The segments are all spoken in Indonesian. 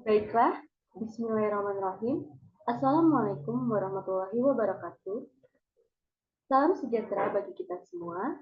Baiklah, Bismillahirrahmanirrahim. Assalamualaikum warahmatullahi wabarakatuh. Salam sejahtera bagi kita semua.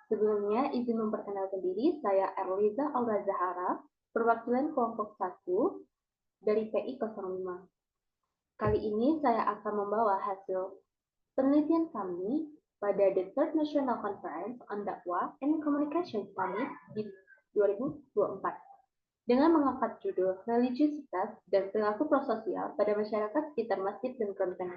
Sebelumnya, izin memperkenalkan diri, saya Erliza Aura Zahara, perwakilan kelompok 1 dari PI 05. Kali ini saya akan membawa hasil penelitian kami pada The Third National Conference on Dakwah and Communication Summit di 2024. Dengan mengangkat judul religiusitas dan perilaku prososial pada masyarakat sekitar masjid dan kelenteng,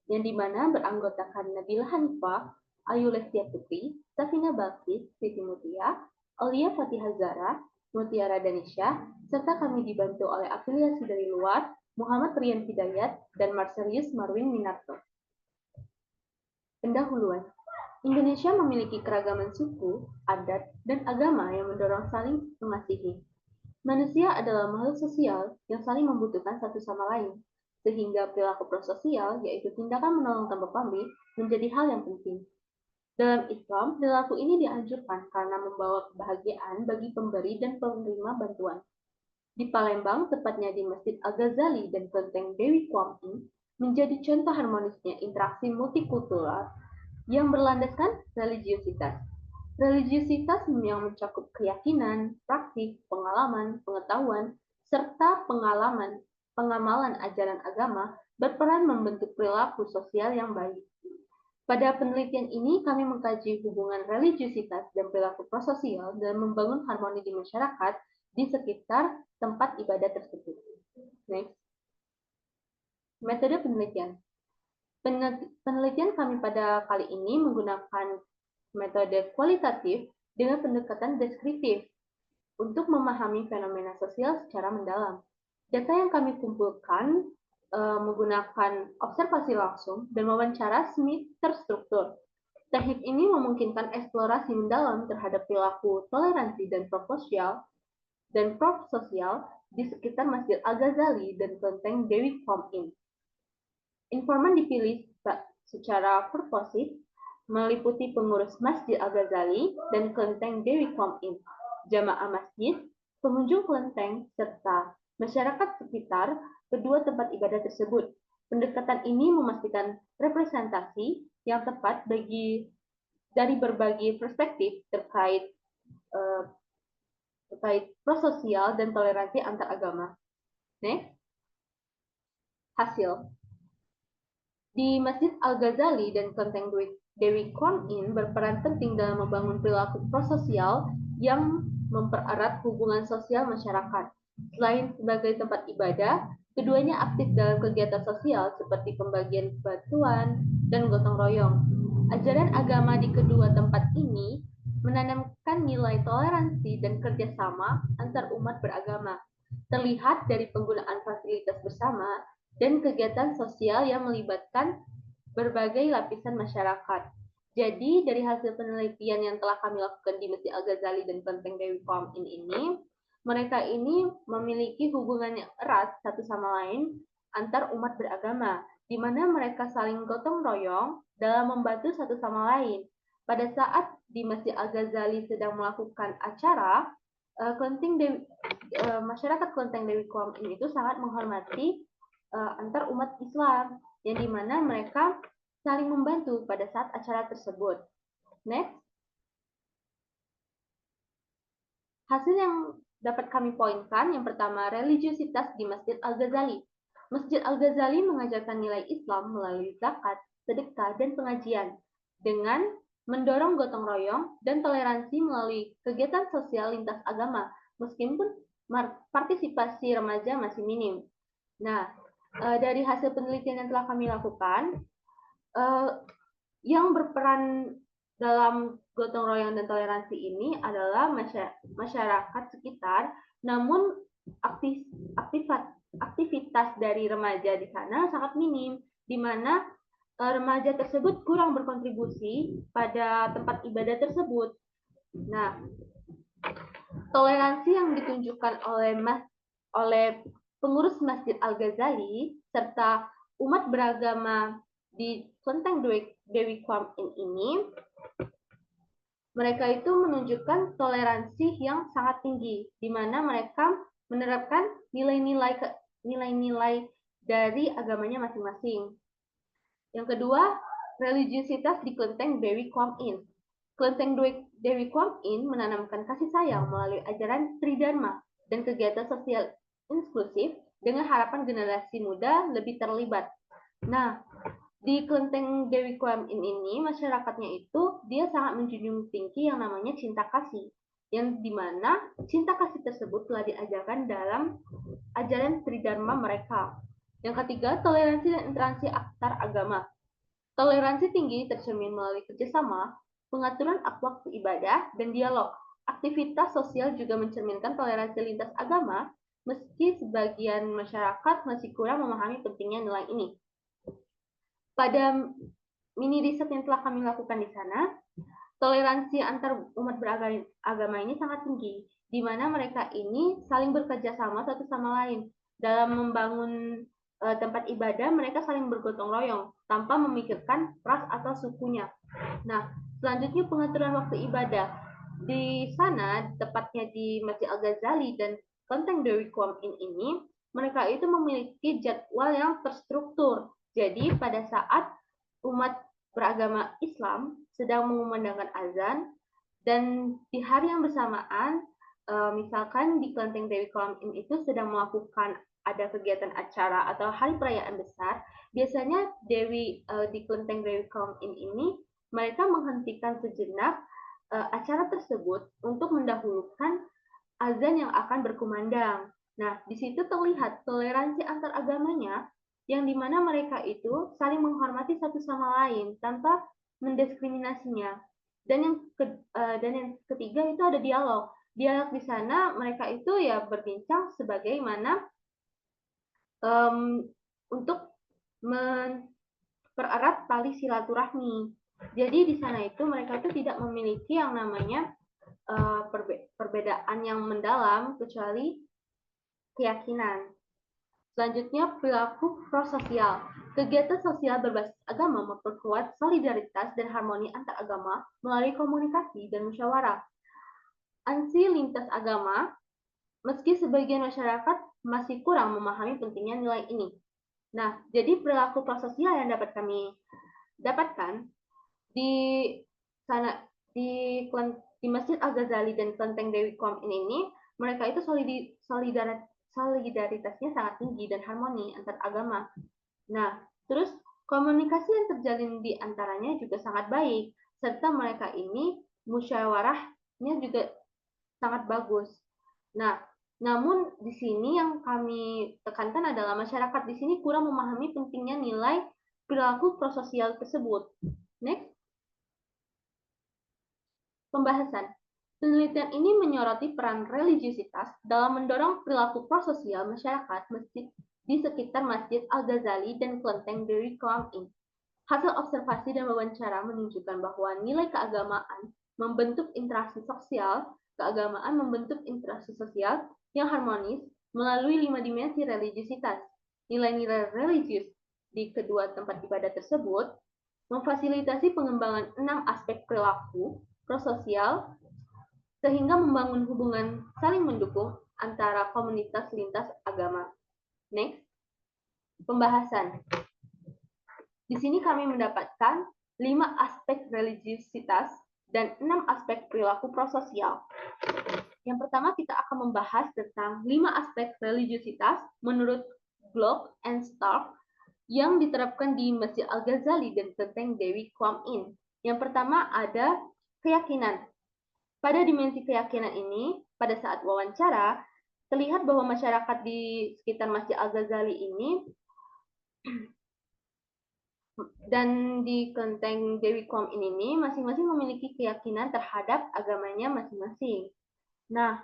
yang dimana beranggotakan Nabila Hanifah, Ayu Lestia Putri, Safina Balkis, Siti Mutia, Aulia Fatihah Zara, Mutiara Danisha, serta kami dibantu oleh afiliasi dari luar, Muhammad Rian Hidayat, dan Marcelius Marwin Minarto. Pendahuluan. Indonesia memiliki keragaman suku, adat, dan agama yang mendorong saling mengasihi. Manusia adalah makhluk sosial yang saling membutuhkan satu sama lain, sehingga perilaku prososial, yaitu tindakan menolong tanpa pamrih, menjadi hal yang penting. Dalam Islam, perilaku ini dianjurkan karena membawa kebahagiaan bagi pemberi dan penerima bantuan. Di Palembang, tepatnya di Masjid Al-Ghazali dan Kelenteng Dewi Quam Yin, menjadi contoh harmonisnya interaksi multikultural yang berlandaskan religiusitas. Religiusitas yang mencakup keyakinan, praktik, pengalaman, pengetahuan, serta pengamalan ajaran agama berperan membentuk perilaku sosial yang baik. Pada penelitian ini, kami mengkaji hubungan religiusitas dan perilaku prososial dalam membangun harmoni di masyarakat di sekitar tempat ibadah tersebut. Next. Metode penelitian. Penelitian kami pada kali ini menggunakan metode kualitatif dengan pendekatan deskriptif untuk memahami fenomena sosial secara mendalam. Data yang kami kumpulkan menggunakan observasi langsung dan wawancara semi terstruktur. Teknik ini memungkinkan eksplorasi mendalam terhadap perilaku toleransi dan prososial di sekitar Masjid Al-Ghazali dan Kelenteng Dewi Quam Yin. Informan dipilih secara purposif meliputi pengurus Masjid Al-Ghazali dan Kelenteng Dewi Quam Yin, jamaah masjid, pengunjung kelenteng, serta masyarakat sekitar kedua tempat ibadah tersebut. Pendekatan ini memastikan representasi yang tepat dari berbagai perspektif terkait prososial dan toleransi antar agama. Next. Hasil. Di Masjid Al-Ghazali dan Kelenteng Dewi Quam Yin berperan penting dalam membangun perilaku prososial yang mempererat hubungan sosial masyarakat. Selain sebagai tempat ibadah, keduanya aktif dalam kegiatan sosial seperti pembagian bantuan dan gotong royong. Ajaran agama di kedua tempat ini menanamkan nilai toleransi dan kerjasama antar umat beragama. Terlihat dari penggunaan fasilitas bersama dan kegiatan sosial yang melibatkan berbagai lapisan masyarakat. Jadi, dari hasil penelitian yang telah kami lakukan di Masjid Al-Ghazali dan Kelenteng Dewi Quam Yin ini, mereka ini memiliki hubungan yang erat satu sama lain antar umat beragama, di mana mereka saling gotong royong dalam membantu satu sama lain. Pada saat di Masjid Al-Ghazali sedang melakukan acara, masyarakat Kelenteng Dewi Quam Yin itu sangat menghormati antar umat Islam, yang dimana mereka saling membantu pada saat acara tersebut. Next. Hasil yang dapat kami poinkan, yang pertama, religiusitas di Masjid Al-Ghazali. Masjid Al-Ghazali mengajarkan nilai Islam melalui zakat, sedekah, dan pengajian, dengan mendorong gotong royong dan toleransi melalui kegiatan sosial lintas agama, meskipun partisipasi remaja masih minim. Nah, dari hasil penelitian yang telah kami lakukan, yang berperan dalam gotong royong dan toleransi ini adalah masyarakat sekitar, namun aktivitas dari remaja di sana sangat minim, di mana remaja tersebut kurang berkontribusi pada tempat ibadah tersebut. Nah, toleransi yang ditunjukkan oleh pengurus Masjid Al-Ghazali serta umat beragama di Kelenteng Dewi Quam Yin ini, mereka itu menunjukkan toleransi yang sangat tinggi, di mana mereka menerapkan nilai-nilai dari agamanya masing-masing. Yang kedua, religiusitas di kelenteng Dewi Kwam In. Kelenteng Dewi Kwam In menanamkan kasih sayang melalui ajaran Tridharma dan kegiatan sosial inklusif dengan harapan generasi muda lebih terlibat. Nah, di kelenteng Dewi Kwam In ini, masyarakatnya itu dia sangat menjunjung tinggi yang namanya cinta kasih. Yang dimana cinta kasih tersebut telah diajarkan dalam ajaran Tridharma mereka. Yang ketiga, toleransi dan interaksi antar agama. Toleransi tinggi tercermin melalui kerjasama, pengaturan waktu ibadah, dan dialog. Aktivitas sosial juga mencerminkan toleransi lintas agama, meski sebagian masyarakat masih kurang memahami pentingnya nilai ini. Pada mini riset yang telah kami lakukan di sana, toleransi antar umat beragama ini sangat tinggi, di mana mereka ini saling bekerja sama satu sama lain. Dalam membangun tempat ibadah, mereka saling bergotong royong tanpa memikirkan ras atau sukunya. Nah, selanjutnya pengaturan waktu ibadah. Di sana, tepatnya di Masjid Al-Ghazali dan kelenteng Dewi Kwam In ini, mereka itu memiliki jadwal yang terstruktur. Jadi, pada saat umat beragama Islam sedang mengumandangkan azan, dan di hari yang bersamaan, misalkan di kelenteng Dewi Kwam In itu sedang melakukan ada kegiatan acara atau hari perayaan besar, biasanya di kelenteng Dewi Kwam In ini mereka menghentikan sejenak acara tersebut untuk mendahulukan azan yang akan berkumandang. Nah, di situ terlihat toleransi antar agamanya yang dimana mereka itu saling menghormati satu sama lain tanpa mendiskriminasinya. Dan yang ketiga itu ada dialog. Dialog di sana mereka itu ya berbincang sebagaimana untuk mempererat tali silaturahmi. Jadi di sana itu mereka itu tidak memiliki yang namanya perbedaan yang mendalam kecuali keyakinan. Selanjutnya, perilaku prososial. Kegiatan sosial berbasis agama memperkuat solidaritas dan harmoni antar agama melalui komunikasi dan musyawarah. Ansi lintas agama, meski sebagian masyarakat masih kurang memahami pentingnya nilai ini. Nah, jadi perilaku prososial yang dapat kami dapatkan di sana di Masjid Al-Ghazali dan kelenteng Dewi Kwam ini, mereka itu solidaritasnya sangat tinggi dan harmoni antar agama. Nah, terus komunikasi yang terjalin di antaranya juga sangat baik, serta mereka ini musyawarahnya juga sangat bagus. Nah, namun di sini yang kami tekankan adalah masyarakat di sini kurang memahami pentingnya nilai perilaku prososial tersebut. Next. Pembahasan. Penelitian ini menyoroti peran religiusitas dalam mendorong perilaku prososial masyarakat masjid di sekitar Masjid Al-Ghazali dan kelenteng Dewi Kwam In. Hasil observasi dan wawancara menunjukkan bahwa nilai keagamaan membentuk interaksi sosial, keagamaan membentuk interaksi sosial yang harmonis melalui 5 dimensi religiusitas. Nilai-nilai religius di kedua tempat ibadah tersebut memfasilitasi pengembangan 6 aspek perilaku prososial sehingga membangun hubungan saling mendukung antara komunitas lintas agama. Next, pembahasan. Di sini kami mendapatkan 5 aspek religiusitas dan 6 aspek perilaku prososial. Yang pertama kita akan membahas tentang 5 aspek religiusitas menurut Glock and Stark yang diterapkan di Masjid Al-Ghazali dan kelenteng Dewi Kwam In. Yang pertama ada keyakinan. Pada dimensi keyakinan ini, pada saat wawancara, terlihat bahwa masyarakat di sekitar Masjid Al-Ghazali ini dan di kelenteng Dewi Kwam In ini masing-masing memiliki keyakinan terhadap agamanya masing-masing. Nah,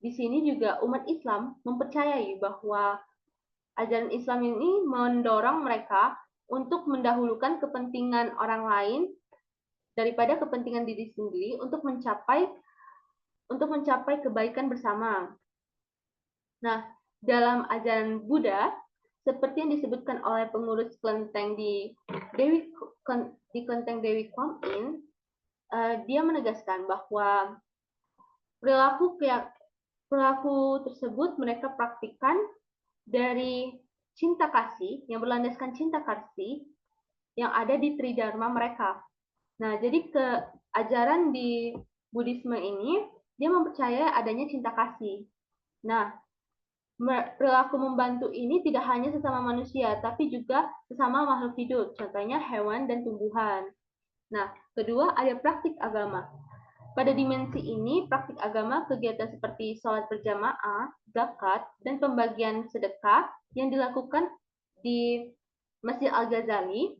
di sini juga umat Islam mempercayai bahwa ajaran Islam ini mendorong mereka untuk mendahulukan kepentingan orang lain daripada kepentingan diri sendiri untuk mencapai kebaikan bersama. Nah, dalam ajaran Buddha, seperti yang disebutkan oleh pengurus kelenteng di kelenteng Dewi Kwam In, dia menegaskan bahwa perilaku Perilaku tersebut mereka praktikkan dari cinta kasih, yang berlandaskan cinta kasih yang ada di Tridharma mereka. Nah, jadi ajaran di Buddhisme ini, dia mempercayai adanya cinta kasih. Nah, perilaku membantu ini tidak hanya sesama manusia, tapi juga sesama makhluk hidup, contohnya hewan dan tumbuhan. Nah, kedua ada praktik agama. Pada dimensi ini, praktik agama kegiatan seperti sholat berjamaah, zakat, dan pembagian sedekah yang dilakukan di Masjid Al-Ghazali.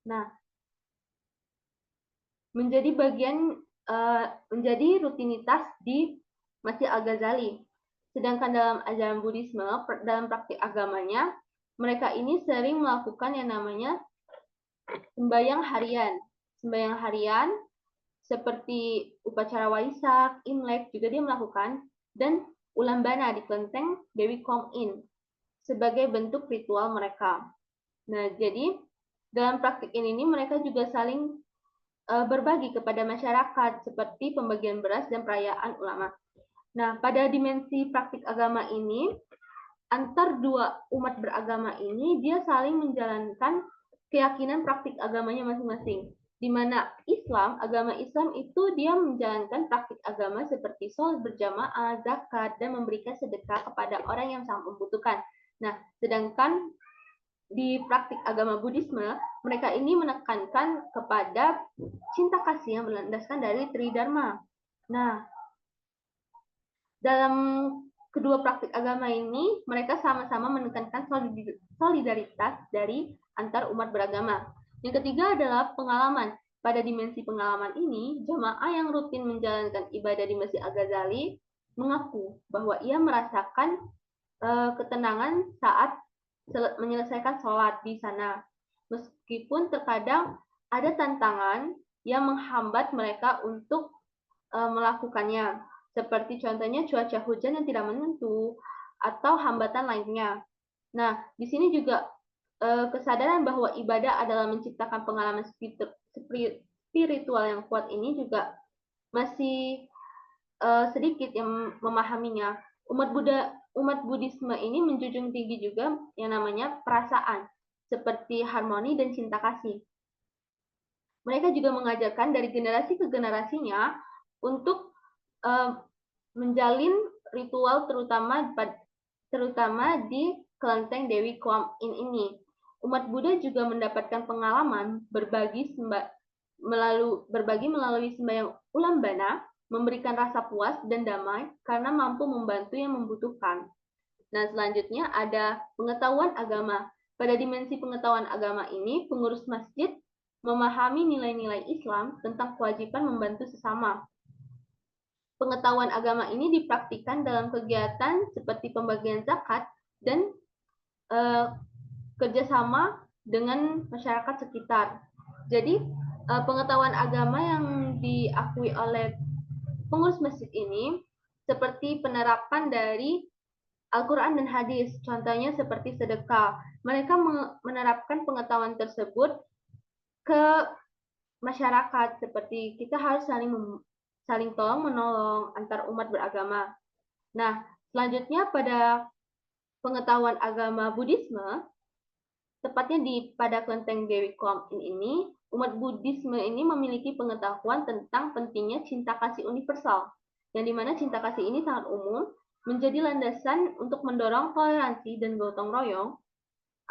Nah, menjadi rutinitas di Masjid Al-Ghazali. Sedangkan dalam ajaran Buddhisme, dalam praktik agamanya, mereka ini sering melakukan yang namanya sembahyang harian. Sembahyang harian seperti upacara Waisak, Imlek juga dia melakukan, dan ulambana di kelenteng Dewi Kuan Yin sebagai bentuk ritual mereka. Nah, jadi dalam praktik ini mereka juga saling berbagi kepada masyarakat seperti pembagian beras dan perayaan ulama. Nah, pada dimensi praktik agama ini, antar dua umat beragama ini dia saling menjalankan keyakinan praktik agamanya masing-masing. Di mana agama Islam itu dia menjalankan praktik agama seperti sholat berjamaah, zakat, dan memberikan sedekah kepada orang yang sangat membutuhkan. Nah, sedangkan di praktik agama Buddhisme, mereka ini menekankan kepada cinta kasih yang berlandaskan dari Tridharma. Nah, dalam kedua praktik agama ini, mereka sama-sama menekankan solidaritas dari antar umat beragama. Yang ketiga adalah pengalaman. Pada dimensi pengalaman ini, jamaah yang rutin menjalankan ibadah di Masjid Al-Ghazali mengaku bahwa ia merasakan ketenangan saat menyelesaikan sholat di sana. Meskipun terkadang ada tantangan yang menghambat mereka untuk melakukannya. Seperti contohnya cuaca hujan yang tidak menentu atau hambatan lainnya. Nah, di sini juga kesadaran bahwa ibadah adalah menciptakan pengalaman spiritual yang kuat ini juga masih sedikit yang memahaminya. Umat Buddhisme ini menjunjung tinggi juga yang namanya perasaan, seperti harmoni dan cinta kasih. Mereka juga mengajarkan dari generasi ke generasinya untuk menjalin ritual terutama di kelenteng Dewi Kuan Yin ini. Umat Buddha juga mendapatkan pengalaman berbagi melalui sembahyang ulambana, memberikan rasa puas dan damai karena mampu membantu yang membutuhkan. Nah, selanjutnya ada pengetahuan agama. Pada dimensi pengetahuan agama ini, pengurus masjid memahami nilai-nilai Islam tentang kewajiban membantu sesama. Pengetahuan agama ini dipraktikkan dalam kegiatan seperti pembagian zakat dan kerjasama dengan masyarakat sekitar. Jadi, pengetahuan agama yang diakui oleh pengurus masjid ini seperti penerapan dari Al-Quran dan hadis, contohnya seperti sedekah. Mereka menerapkan pengetahuan tersebut ke masyarakat, seperti kita harus saling tolong-menolong antar umat beragama. Nah, selanjutnya pada pengetahuan agama Buddhisme, tepatnya pada kelenteng Dewi Kuan Yin ini, umat Buddhisme ini memiliki pengetahuan tentang pentingnya cinta kasih universal, yang dimana cinta kasih ini sangat umum, menjadi landasan untuk mendorong toleransi dan gotong royong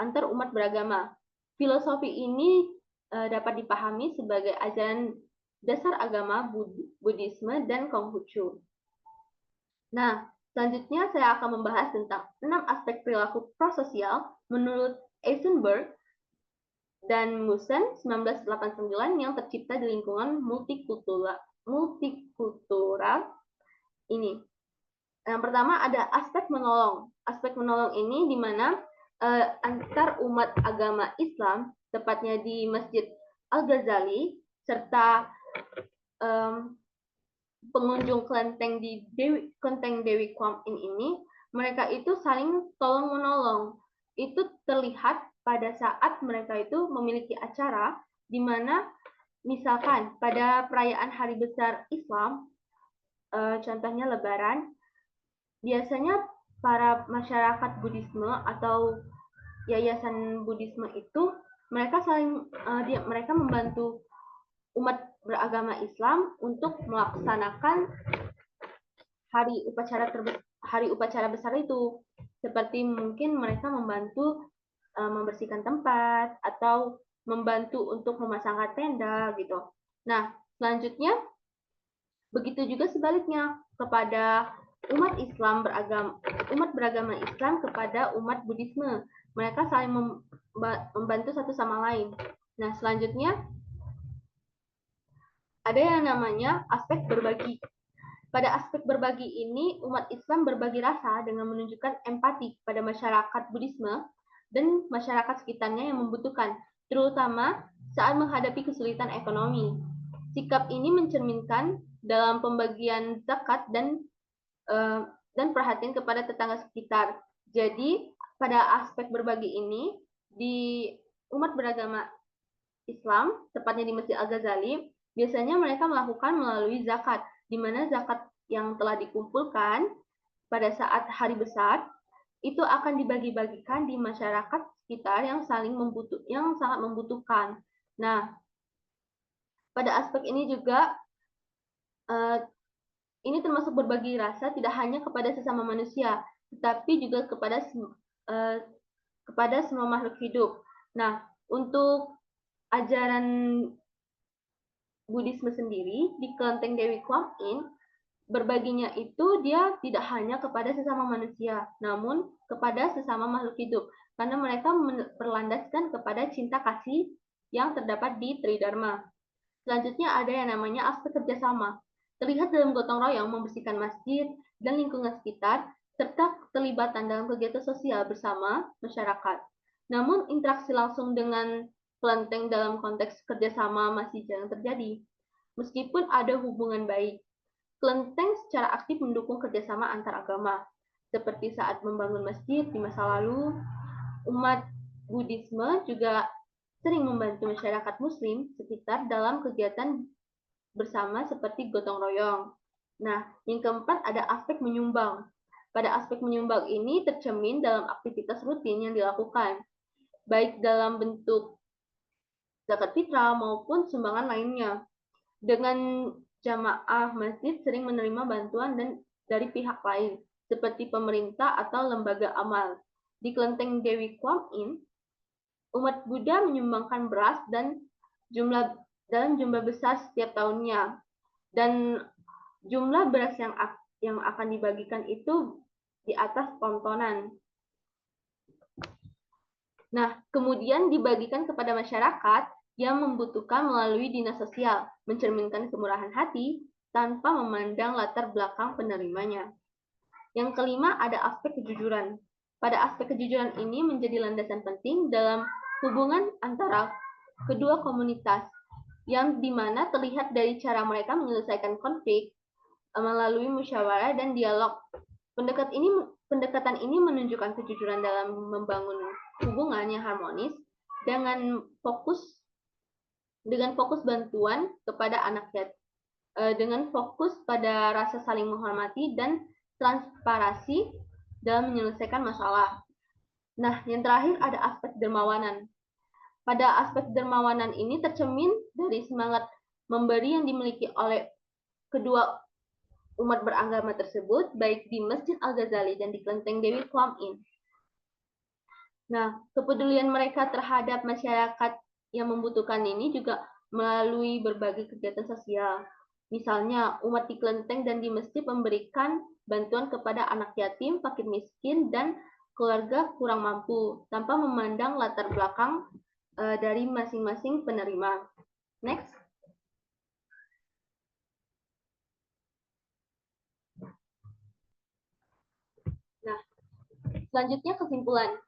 antar umat beragama. Filosofi ini dapat dipahami sebagai ajaran dasar agama Buddhisme dan Konghucu. Nah, selanjutnya saya akan membahas tentang 6 aspek perilaku prososial menurut Eisenberg dan Musen 1989 yang tercipta di lingkungan multikultural ini. Yang pertama ada aspek menolong. Aspek menolong ini di mana antar umat agama Islam, tepatnya di Masjid Al-Ghazali, serta pengunjung kelenteng Dewi Kuan Yin ini, mereka itu saling tolong-menolong. Itu terlihat pada saat mereka itu memiliki acara di mana Misalkan pada perayaan hari besar Islam, contohnya Lebaran, biasanya para masyarakat Buddhisme atau yayasan Buddhisme itu mereka membantu umat beragama Islam untuk melaksanakan hari upacara besar itu, seperti mungkin mereka membantu membersihkan tempat atau membantu untuk memasangkan tenda gitu. Nah, selanjutnya begitu juga sebaliknya kepada umat beragama Islam kepada umat Buddhisme. Mereka saling membantu satu sama lain. Nah, selanjutnya ada yang namanya aspek berbagi. Pada aspek berbagi ini, umat Islam berbagi rasa dengan menunjukkan empati pada masyarakat Buddhisme dan masyarakat sekitarnya yang membutuhkan, terutama saat menghadapi kesulitan ekonomi. Sikap ini mencerminkan dalam pembagian zakat dan perhatian kepada tetangga sekitar. Jadi, pada aspek berbagi ini, di umat beragama Islam, tepatnya di Masjid Al-Ghazali, biasanya mereka melakukan melalui zakat, di mana zakat yang telah dikumpulkan pada saat hari besar itu akan dibagi-bagikan di masyarakat sekitar yang sangat membutuhkan. Nah, pada aspek ini juga ini termasuk berbagi rasa tidak hanya kepada sesama manusia, tetapi juga kepada semua makhluk hidup. Nah, untuk ajaran Buddhisme sendiri di Kelenteng Dewi Kwan Yin, berbaginya itu dia tidak hanya kepada sesama manusia, namun kepada sesama makhluk hidup, karena mereka berlandaskan kepada cinta kasih yang terdapat di Tridharma. Selanjutnya ada yang namanya aspek kerjasama. Terlihat dalam gotong royong membersihkan masjid dan lingkungan sekitar, serta keterlibatan dalam kegiatan sosial bersama masyarakat. Namun interaksi langsung dengan kelenteng dalam konteks kerjasama masih jarang terjadi. Meskipun ada hubungan baik, kelenteng secara aktif mendukung kerjasama antar agama, seperti saat membangun masjid di masa lalu. Umat Buddhisme juga sering membantu masyarakat Muslim sekitar dalam kegiatan bersama seperti gotong royong. Nah, yang keempat ada aspek menyumbang. Pada aspek menyumbang ini tercermin dalam aktivitas rutin yang dilakukan, baik dalam bentuk zakat fitrah maupun sumbangan lainnya. Dengan jamaah masjid sering menerima bantuan dari pihak lain, seperti pemerintah atau lembaga amal. Di Kelenteng Dewi Kwan Yin, umat Buddha menyumbangkan beras dalam jumlah besar setiap tahunnya. Dan jumlah beras yang akan dibagikan itu di atas tontonan. Nah, kemudian dibagikan kepada masyarakat yang membutuhkan melalui dinas sosial, mencerminkan kemurahan hati tanpa memandang latar belakang penerimanya. Yang kelima ada aspek kejujuran. Pada aspek kejujuran ini menjadi landasan penting dalam hubungan antara kedua komunitas, yang dimana terlihat dari cara mereka menyelesaikan konflik melalui musyawarah dan dialog. Pendekatan ini menunjukkan kejujuran dalam membangun hubungan yang harmonis dengan fokus bantuan kepada anak yatim, dengan fokus pada rasa saling menghormati dan transparansi dalam menyelesaikan masalah. Nah, yang terakhir ada aspek dermawanan. Pada aspek dermawanan ini tercermin dari semangat memberi yang dimiliki oleh kedua umat beragama tersebut, baik di Masjid Al-Ghazali dan di Kelenteng Dewi Kwan Yin. Nah, kepedulian mereka terhadap masyarakat yang membutuhkan ini juga melalui berbagai kegiatan sosial. Misalnya, umat di Kelenteng dan di masjid memberikan bantuan kepada anak yatim, fakir miskin, dan keluarga kurang mampu, tanpa memandang latar belakang dari masing-masing penerima. Next. Nah, selanjutnya kesimpulan.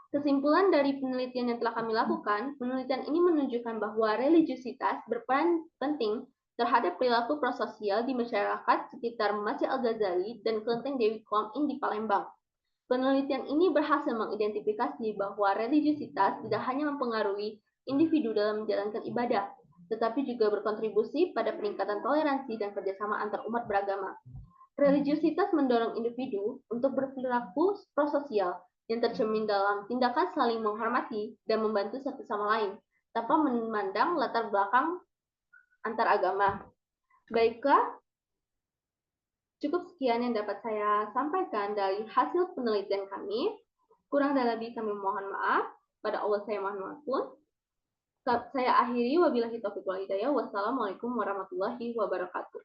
Kesimpulan dari penelitian yang telah kami lakukan, penelitian ini menunjukkan bahwa religiusitas berperan penting terhadap perilaku prososial di masyarakat sekitar Masjid Al-Ghazali dan Kelenteng Dewi Kwan Yin di Palembang. Penelitian ini berhasil mengidentifikasi bahwa religiusitas tidak hanya mempengaruhi individu dalam menjalankan ibadah, tetapi juga berkontribusi pada peningkatan toleransi dan kerjasama antar umat beragama. Religiusitas mendorong individu untuk berperilaku prososial yang tercermin dalam tindakan saling menghormati dan membantu satu sama lain, tanpa memandang latar belakang antar agama. Baiklah, cukup sekian yang dapat saya sampaikan dari hasil penelitian kami. Kurang dan lebih kami mohon maaf. Pada Allah saya mohon maaf. Saya akhiri, wabillahi taufiq wal hidayah. Wassalamualaikum warahmatullahi wabarakatuh.